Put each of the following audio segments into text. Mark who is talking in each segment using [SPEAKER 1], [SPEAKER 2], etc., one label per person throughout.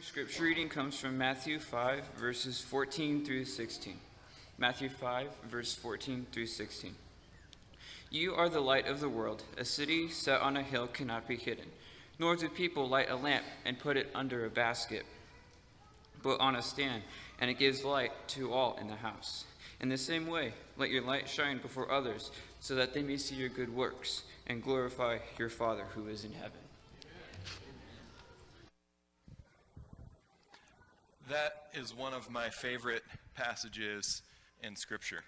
[SPEAKER 1] Scripture reading comes from Matthew 5, verses 14 through 16. Matthew 5, verse 14 through 16. You are the light of the world. A city set on a hill cannot be hidden, nor do people light a lamp and put it under a basket, but on a stand, and it gives light to all in the house. In the same way, let your light shine before others, so that they may see your good works and glorify your Father who is in heaven.
[SPEAKER 2] That is one of my favorite passages in Scripture.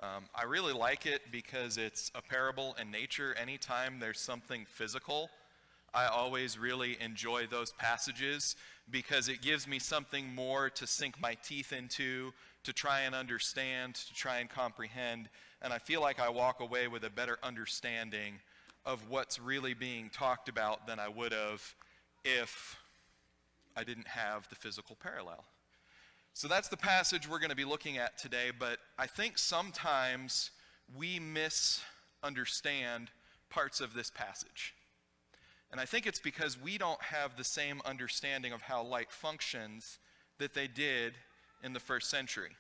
[SPEAKER 2] I really like it because it's a parable in nature. Anytime there's something physical, I always really enjoy those passages because it gives me something more to sink my teeth into, to try and understand, to try and comprehend. And I feel like I walk away with a better understanding of what's really being talked about than I would have if I didn't have the physical parallel. So that's the passage we're going to be looking at today, but I think sometimes we misunderstand parts of this passage. And I think it's because we don't have the same understanding of how light functions that they did in the first century.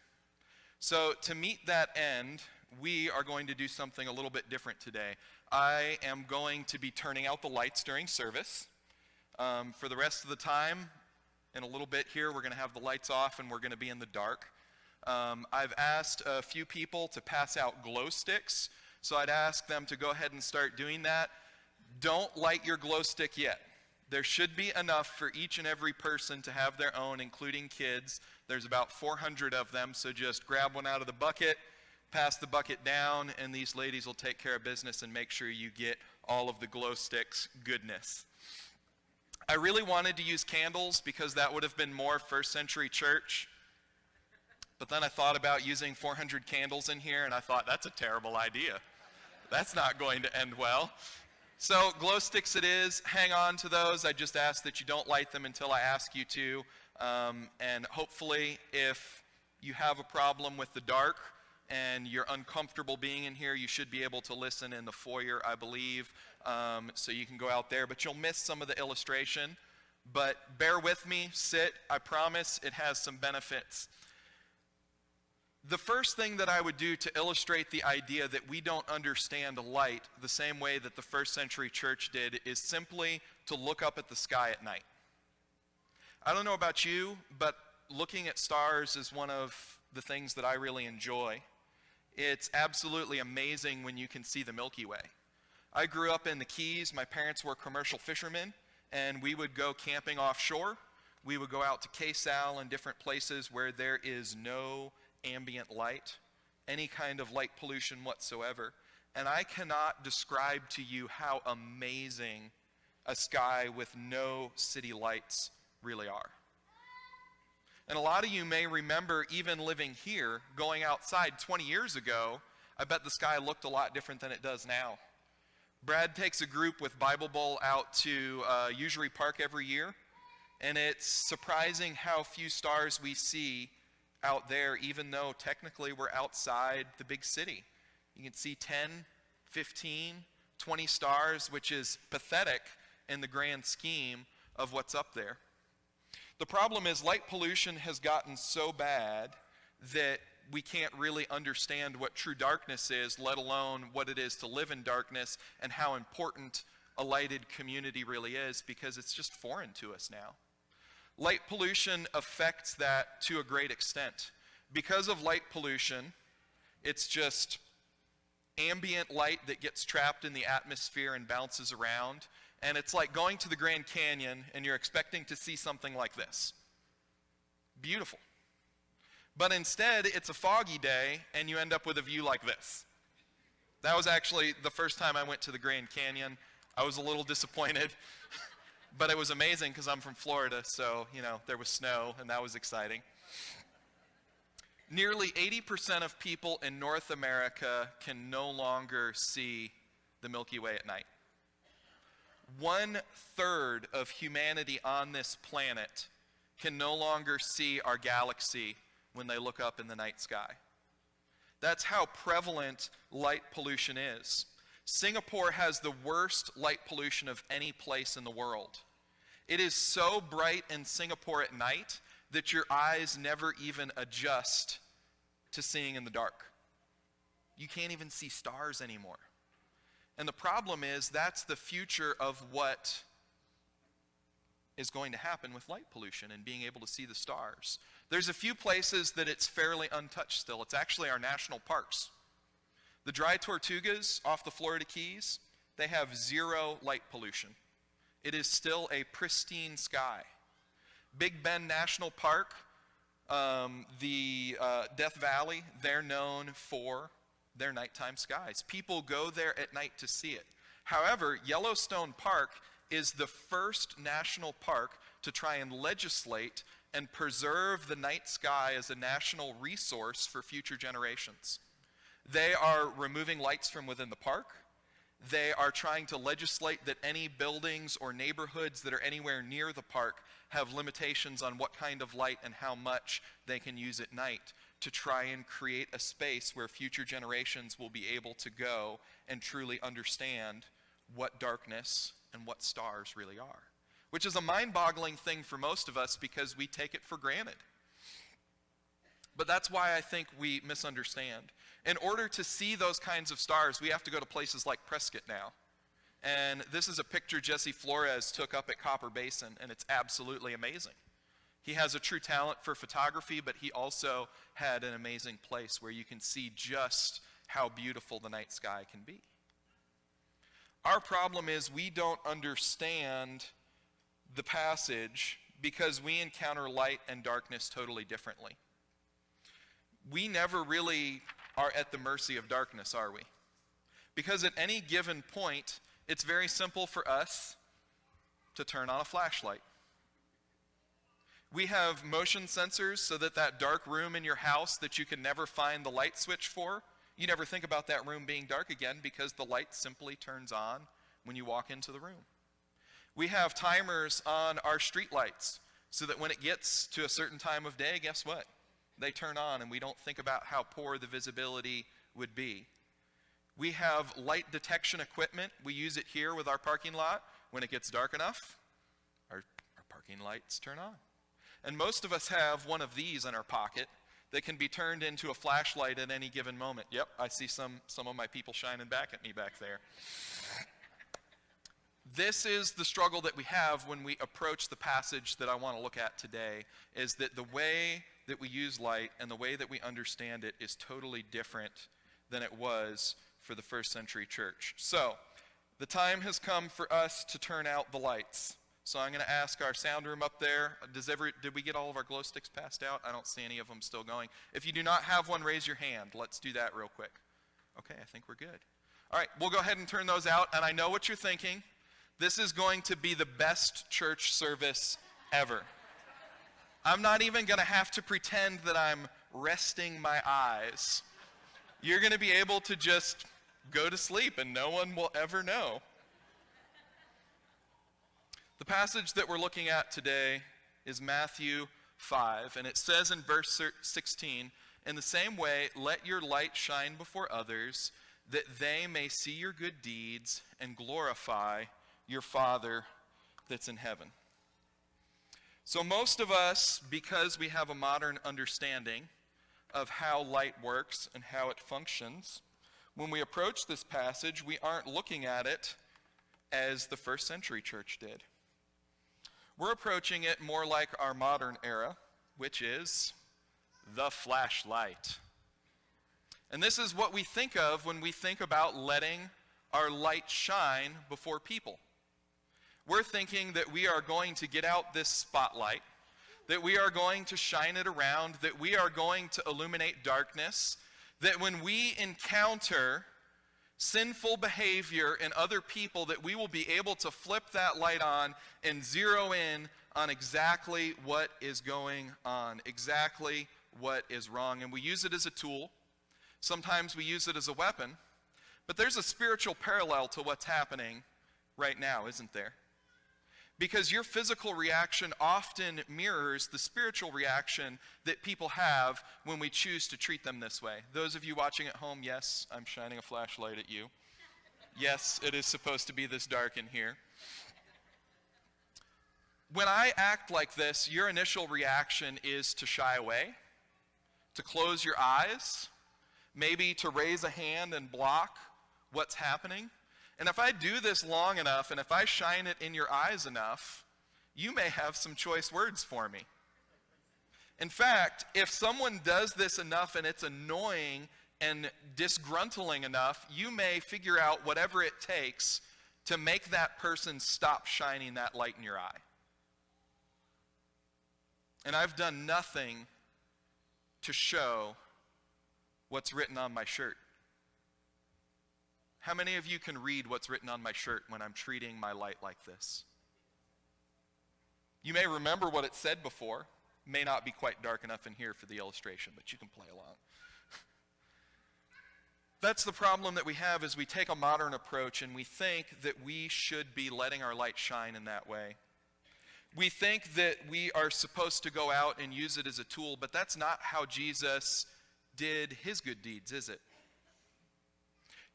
[SPEAKER 2] So to meet that end, we are going to do something a little bit different today. I am going to be turning out the lights during service. For the rest of the time, in a little bit here, we're going to have the lights off and we're going to be in the dark. I've asked a few people to pass out glow sticks, so I'd ask them to go ahead and start doing that. Don't light your glow stick yet. There should be enough for each and every person to have their own, including kids. There's about 400 of them, so just grab one out of the bucket, pass the bucket down, and these ladies will take care of business and make sure you get all of the glow sticks goodness. I really wanted to use candles because that would have been more first century church. But then I thought about using 400 candles in here, and I thought, that's a terrible idea. That's not going to end well. So glow sticks it is. Hang on to those. I just ask that you don't light them until I ask you to. And hopefully, if you have a problem with the dark and you're uncomfortable being in here, you should be able to listen in the foyer, I believe. So you can go out there, but you'll miss some of the illustration. But bear with me, sit, I promise it has some benefits. The first thing that I would do to illustrate the idea that we don't understand light the same way that the first century church did is simply to look up at the sky at night. I don't know about you, but looking at stars is one of the things that I really enjoy. It's absolutely amazing when you can see the Milky Way. I grew up in the Keys. My parents were commercial fishermen, and we would go camping offshore. We would go out to K-Sal and different places where there is no ambient light, any kind of light pollution whatsoever. And I cannot describe to you how amazing a sky with no city lights really are. And a lot of you may remember, even living here, going outside 20 years ago, I bet the sky looked a lot different than it does now. Brad takes a group with Bible Bowl out to Usury Park every year, and it's surprising how few stars we see out there, even though technically we're outside the big city. You can see 10, 15, 20 stars, which is pathetic in the grand scheme of what's up there. The problem is light pollution has gotten so bad that we can't really understand what true darkness is, let alone what it is to live in darkness and how important a lighted community really is, because it's just foreign to us now. Light pollution affects that to a great extent. Because of light pollution, it's just ambient light that gets trapped in the atmosphere and bounces around. And it's like going to the Grand Canyon and you're expecting to see something like this. Beautiful. But instead, it's a foggy day, and you end up with a view like this. That was actually the first time I went to the Grand Canyon. I was a little disappointed, but it was amazing because I'm from Florida, so, there was snow, and that was exciting. Nearly 80% of people in North America can no longer see the Milky Way at night. 1/3 of humanity on this planet can no longer see our galaxy when they look up in the night sky. That's how prevalent light pollution is. Singapore has the worst light pollution of any place in the world. It is so bright in Singapore at night that your eyes never even adjust to seeing in the dark. You can't even see stars anymore. And the problem is that's the future of what is going to happen with light pollution and being able to see the stars. There's a few places that it's fairly untouched still. It's actually our national parks. The Dry Tortugas off the Florida Keys, they have zero light pollution. It is still a pristine sky. Big Bend National Park, Death Valley, they're known for their nighttime skies. People go there at night to see it. However, Yellowstone Park is the first national park to try and legislate and preserve the night sky as a national resource for future generations. They are removing lights from within the park. They are trying to legislate that any buildings or neighborhoods that are anywhere near the park have limitations on what kind of light and how much they can use at night to try and create a space where future generations will be able to go and truly understand what darkness and what stars really are. Which is a mind-boggling thing for most of us because we take it for granted. But that's why I think we misunderstand. In order to see those kinds of stars, we have to go to places like Prescott now. And this is a picture Jesse Flores took up at Copper Basin, and it's absolutely amazing. He has a true talent for photography, but he also had an amazing place where you can see just how beautiful the night sky can be. Our problem is we don't understand the passage because we encounter light and darkness totally differently. We never really are at the mercy of darkness, are we? Because at any given point, it's very simple for us to turn on a flashlight. We have motion sensors so that that dark room in your house that you can never find the light switch for, you never think about that room being dark again because the light simply turns on when you walk into the room. We have timers on our street lights so that when it gets to a certain time of day, guess what? They turn on and we don't think about how poor the visibility would be. We have light detection equipment. We use it here with our parking lot. When it gets dark enough, our parking lights turn on. And most of us have one of these in our pocket that can be turned into a flashlight at any given moment. Yep, I see some of my people shining back at me back there. This is the struggle that we have when we approach the passage that I want to look at today, is that the way that we use light and the way that we understand it is totally different than it was for the first century church. So, the time has come for us to turn out the lights. So I'm going to ask our sound room up there, did we get all of our glow sticks passed out? I don't see any of them still going. If you do not have one, raise your hand. Let's do that real quick. Okay, I think we're good. All right, we'll go ahead and turn those out, and I know what you're thinking. This is going to be the best church service ever. I'm not even going to have to pretend that I'm resting my eyes. You're going to be able to just go to sleep and no one will ever know. The passage that we're looking at today is Matthew 5, and it says in verse 16, "In the same way, let your light shine before others, that they may see your good deeds and glorify your Father that's in heaven." So most of us, because we have a modern understanding of how light works and how it functions, when we approach this passage, we aren't looking at it as the first century church did. We're approaching it more like our modern era, which is the flashlight. And this is what we think of when we think about letting our light shine before people. We're thinking that we are going to get out this spotlight, that we are going to shine it around, that we are going to illuminate darkness, that when we encounter sinful behavior in other people, that we will be able to flip that light on and zero in on exactly what is going on, exactly what is wrong. And we use it as a tool. Sometimes we use it as a weapon. But there's a spiritual parallel to what's happening right now, isn't there? Because your physical reaction often mirrors the spiritual reaction that people have when we choose to treat them this way. Those of you watching at home, yes, I'm shining a flashlight at you. Yes, it is supposed to be this dark in here. When I act like this, your initial reaction is to shy away, to close your eyes, maybe to raise a hand and block what's happening. And if I do this long enough, and if I shine it in your eyes enough, you may have some choice words for me. In fact, if someone does this enough and it's annoying and disgruntling enough, you may figure out whatever it takes to make that person stop shining that light in your eye. And I've done nothing to show what's written on my shirt. How many of you can read what's written on my shirt when I'm treating my light like this? You may remember what it said before. May not be quite dark enough in here for the illustration, but you can play along. That's the problem that we have, is we take a modern approach and we think that we should be letting our light shine in that way. We think that we are supposed to go out and use it as a tool, but that's not how Jesus did his good deeds, is it?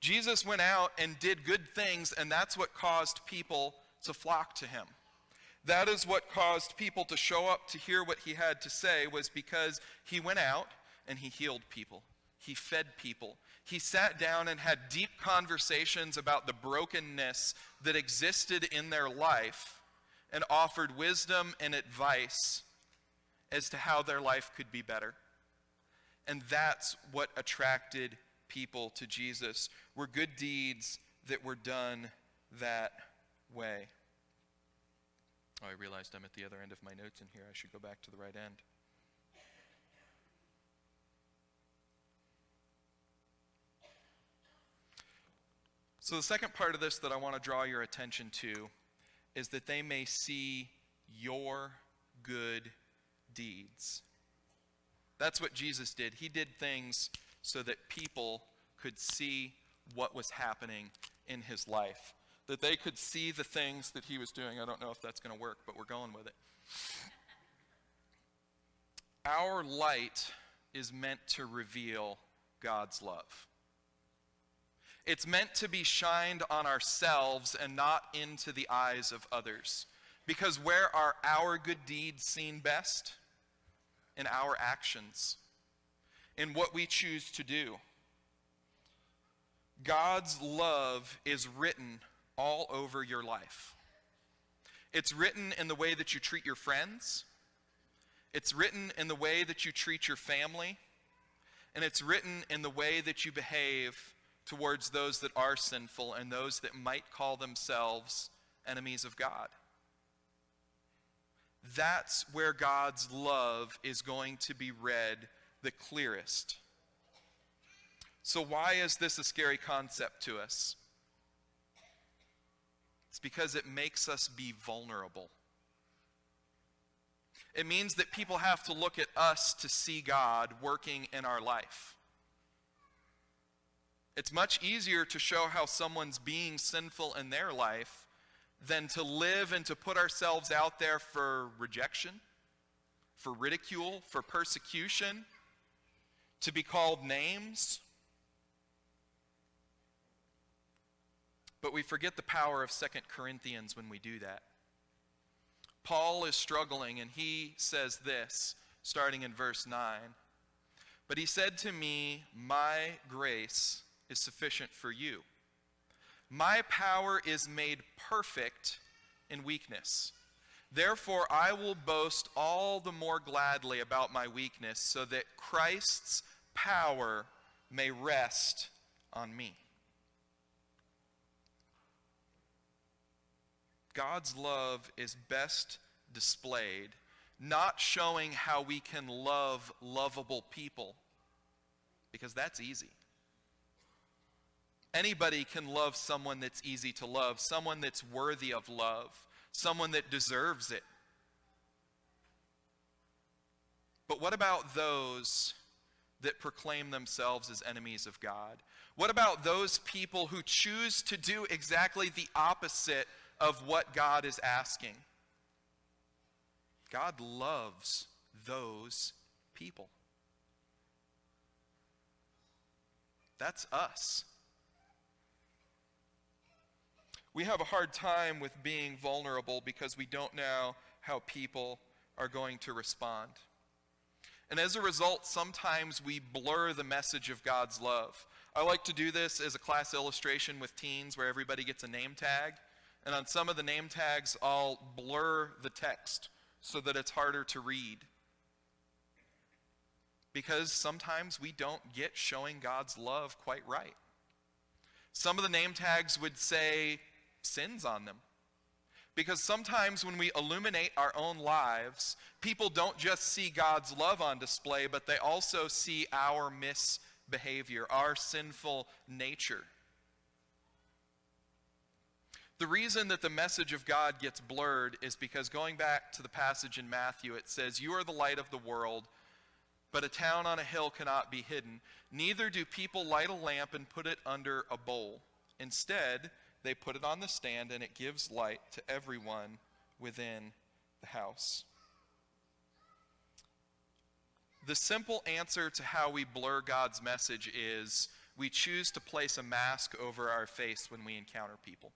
[SPEAKER 2] Jesus went out and did good things, and that's what caused people to flock to him. That is what caused people to show up to hear what he had to say, was because he went out and he healed people. He fed people. He sat down and had deep conversations about the brokenness that existed in their life and offered wisdom and advice as to how their life could be better. And that's what attracted people to Jesus, were good deeds that were done that way. Oh, I realized I'm at the other end of my notes in here. I should go back to the right end. So the second part of this that I want to draw your attention to is that they may see your good deeds. That's what Jesus did. He did things so that people could see what was happening in his life, that they could see the things that he was doing. I don't know if that's going to work, but we're going with it. Our light is meant to reveal God's love. It's meant to be shined on ourselves and not into the eyes of others. Because where are our good deeds seen best? In our actions, in what we choose to do. God's love is written all over your life. It's written in the way that you treat your friends. It's written in the way that you treat your family. And it's written in the way that you behave towards those that are sinful and those that might call themselves enemies of God. That's where God's love is going to be read the clearest. So why is this a scary concept to us? It's because it makes us be vulnerable. It means that people have to look at us to see God working in our life. It's much easier to show how someone's being sinful in their life than to live and to put ourselves out there for rejection, for ridicule, for persecution, to be called names. But we forget the power of 2 Corinthians when we do that. Paul is struggling, and he says this, starting in verse 9. But he said to me, "My grace is sufficient for you. My power is made perfect in weakness. Therefore, I will boast all the more gladly about my weakness, so that Christ's power may rest on me." God's love is best displayed, not showing how we can love lovable people, because that's easy. Anybody can love someone that's easy to love, someone that's worthy of love, someone that deserves it. But what about those that proclaim themselves as enemies of God? What about those people who choose to do exactly the opposite of what God is asking? God loves those people. That's us. We have a hard time with being vulnerable because we don't know how people are going to respond. And as a result, sometimes we blur the message of God's love. I like to do this as a class illustration with teens where everybody gets a name tag. And on some of the name tags, I'll blur the text so that it's harder to read. Because sometimes we don't get showing God's love quite right. Some of the name tags would say sins on them. Because sometimes when we illuminate our own lives, people don't just see God's love on display, but they also see our misbehavior, our sinful nature. The reason that the message of God gets blurred is because going back to the passage in Matthew, it says, "You are the light of the world, but a town on a hill cannot be hidden. Neither do people light a lamp and put it under a bowl. Instead, they put it on the stand, and it gives light to everyone within the house." The simple answer to how we blur God's message is we choose to place a mask over our face when we encounter people.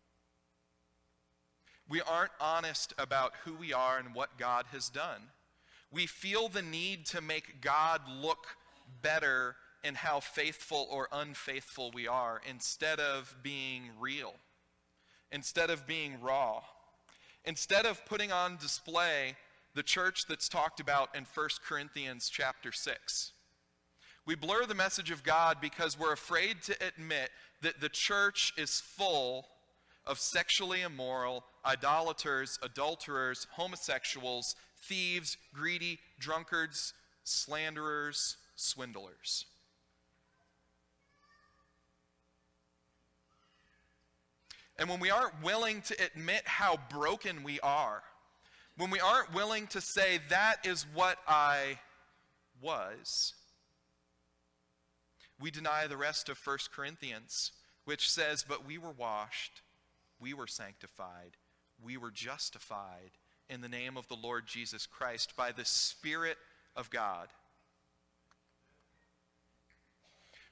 [SPEAKER 2] We aren't honest about who we are and what God has done. We feel the need to make God look better in how faithful or unfaithful we are instead of being real, instead of being raw, instead of putting on display the church that's talked about in 1 Corinthians chapter 6. We blur the message of God because we're afraid to admit that the church is full of sexually immoral, idolaters, adulterers, homosexuals, thieves, greedy, drunkards, slanderers, swindlers. And when we aren't willing to admit how broken we are, when we aren't willing to say, that is what I was, we deny the rest of 1 Corinthians, which says, "But we were washed, we were sanctified, we were justified in the name of the Lord Jesus Christ by the Spirit of God."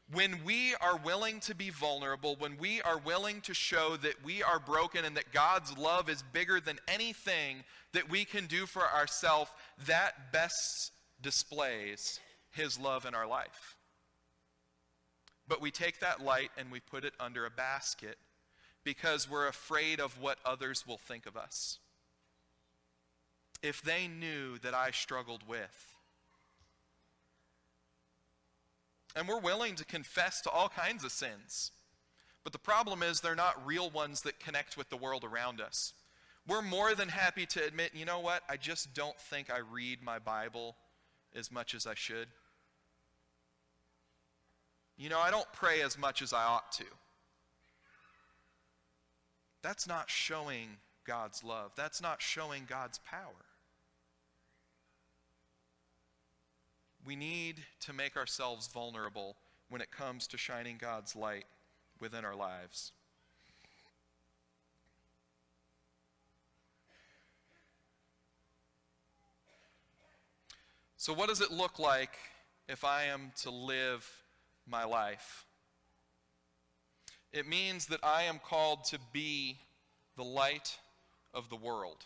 [SPEAKER 2] When we are willing to be vulnerable, when we are willing to show that we are broken and that God's love is bigger than anything that we can do for ourselves, that best displays His love in our life. But we take that light and we put it under a basket because we're afraid of what others will think of us. If they knew that I struggled with. And we're willing to confess to all kinds of sins. But the problem is they're not real ones that connect with the world around us. We're more than happy to admit, you know what, I just don't think I read my Bible as much as I should. You know, I don't pray as much as I ought to. That's not showing God's love. That's not showing God's power. We need to make ourselves vulnerable when it comes to shining God's light within our lives. So what does it look like if I am to live my life? It means that I am called to be the light of the world.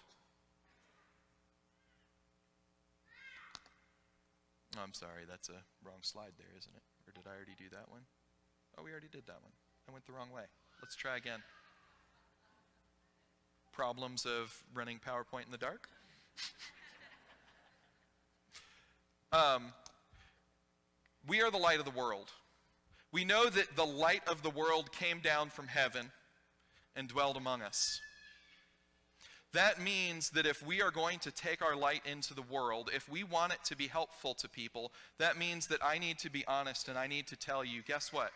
[SPEAKER 2] Oh, I'm sorry, that's a wrong slide there, isn't it? Or did I already do that one? Oh, we already did that one. I went the wrong way. Let's try again. Problems of running PowerPoint in the dark? We are the light of the world. We know that the light of the world came down from heaven and dwelled among us. That means that if we are going to take our light into the world, if we want it to be helpful to people, that means that I need to be honest and I need to tell you, guess what?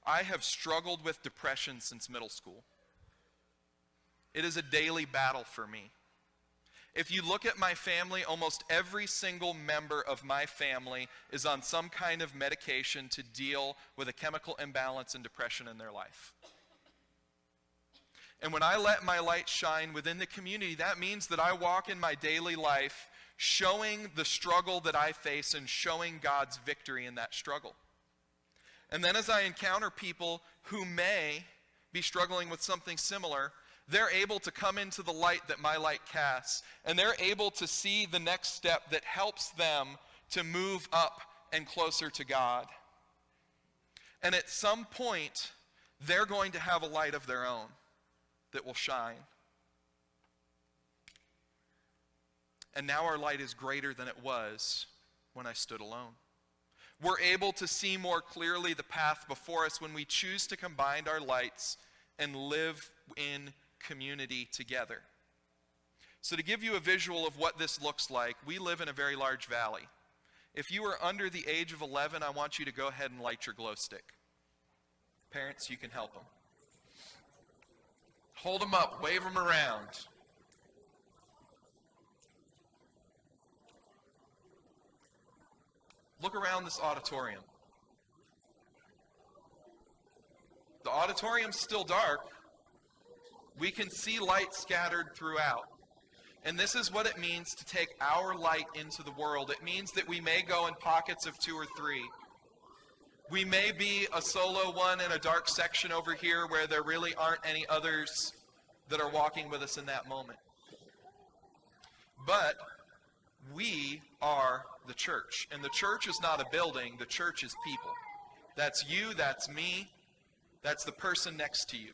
[SPEAKER 2] I have struggled with depression since middle school. It is a daily battle for me. If you look at my family, almost every single member of my family is on some kind of medication to deal with a chemical imbalance and depression in their life. And when I let my light shine within the community, that means that I walk in my daily life showing the struggle that I face and showing God's victory in that struggle. And then as I encounter people who may be struggling with something similar, They're able to come into the light that my light casts, and they're able to see the next step that helps them to move up and closer to God. And at some point, they're going to have a light of their own that will shine. And now our light is greater than it was when I stood alone. We're able to see more clearly the path before us when we choose to combine our lights and live in community together. So to give you a visual of what this looks like, we live in a very large valley. If you are under the age of 11, I want you to go ahead and light your glow stick. Parents, you can help them. Hold them up, wave them around. Look around this auditorium. The auditorium's still dark. We can see light scattered throughout. And this is what it means to take our light into the world. It means that we may go in pockets of 2 or 3. We may be a solo one in a dark section over here where there really aren't any others that are walking with us in that moment. But we are the church. And the church is not a building, the church is people. That's you, that's me, that's the person next to you.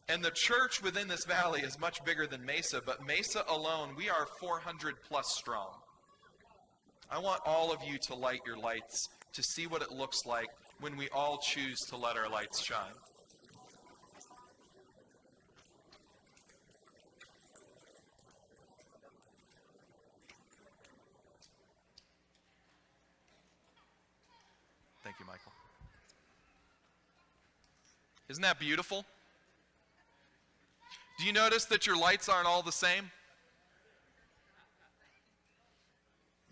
[SPEAKER 2] And the church within this valley is much bigger than Mesa, but Mesa alone, we are 400 plus strong. I want all of you to light your lights to see what it looks like when we all choose to let our lights shine. Thank you, Michael. Isn't that beautiful? Do you notice that your lights aren't all the same?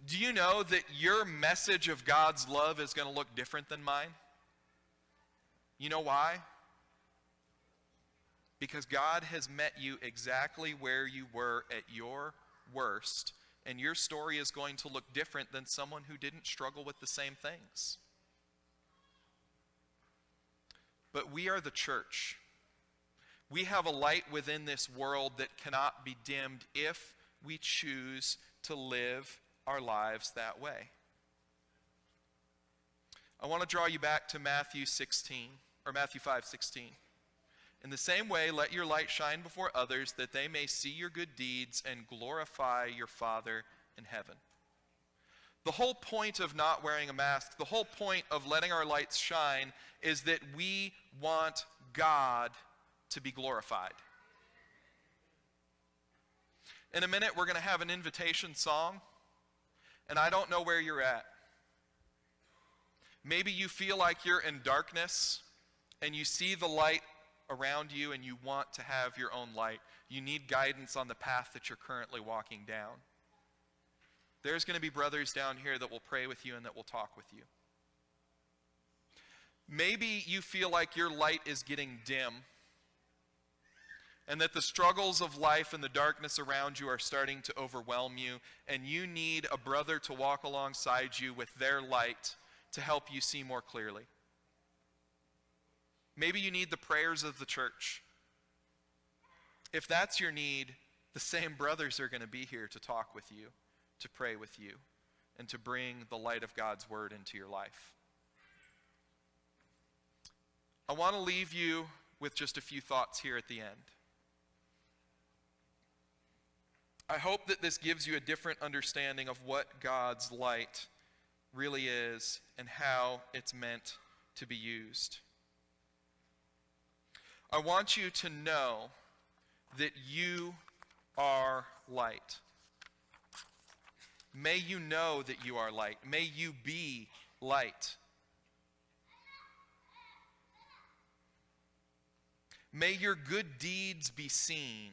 [SPEAKER 2] Do you know that your message of God's love is going to look different than mine? You know why? Because God has met you exactly where you were at your worst, and your story is going to look different than someone who didn't struggle with the same things. But we are the church. We have a light within this world that cannot be dimmed if we choose to live our lives that way. I want to draw you back to Matthew 5:16. In the same way, let your light shine before others, that they may see your good deeds and glorify your Father in heaven. The whole point of not wearing a mask, the whole point of letting our lights shine, is that we want God to be glorified. In a minute, we're going to have an invitation song, and I don't know where you're at. Maybe you feel like you're in darkness, and you see the light around you, and you want to have your own light. You need guidance on the path that you're currently walking down. There's going to be brothers down here that will pray with you and that will talk with you. Maybe you feel like your light is getting dim, and that the struggles of life and the darkness around you are starting to overwhelm you, and you need a brother to walk alongside you with their light to help you see more clearly. Maybe you need the prayers of the church. If that's your need, the same brothers are going to be here to talk with you, to pray with you, and to bring the light of God's word into your life. I want to leave you with just a few thoughts here at the end. I hope that this gives you a different understanding of what God's light really is and how it's meant to be used. I want you to know that you are light. May you know that you are light. May you be light. May your good deeds be seen.